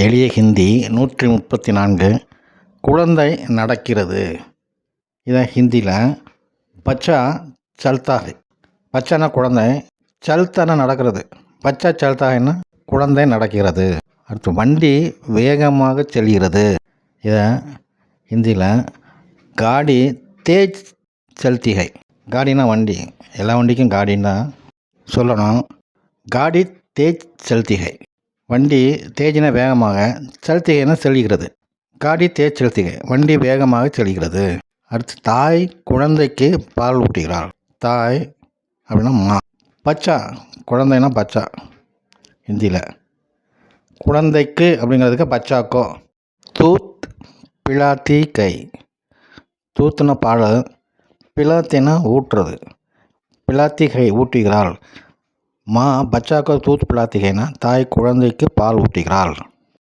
எளிய ஹிந்தி 134. குழந்தை நடக்கிறது. இதை ஹிந்தியில் பச்சா சல்தா ஹை. பச்சானா குழந்தை, சல்தானா நடக்கிறது. பச்சா சல்தா ஹைன்னா குழந்தை நடக்கிறது. அடுத்து வண்டி வேகமாக செல்கிறது. இதை ஹிந்தியில் காடி தேஜ் சல்தி ஹை. காடினா வண்டி, எல்லா வண்டிக்கும் காடின்னா சொல்லணும். காடி தேஜ் சல்தி ஹை. வண்டி தேஜினா வேகமாக, சல்திகைனா செல்கிறது. காடி தேஜ் சல்தி ஹை, வண்டி வேகமாக செல்கிறது. அடுத்து தாய் குழந்தைக்கு பால் ஊட்டுகிறாள். தாய் அப்படின்னா மா. பச்சா குழந்தைனா பச்சா ஹிந்தியில். குழந்தைக்கு அப்படிங்கிறதுக்கு பச்சாக்கோ. தூத் பிளாத்தி கை. தூத்துனா பால், பிளாத்தினா ஊட்டுறது. பிளாத்தி கை ஊட்டுகிறாள். மா பச்சாக்கோ தூத் பிளாத்தி கைனா தாய் குழந்தைக்கு பால் ஊட்டுகிறாள்.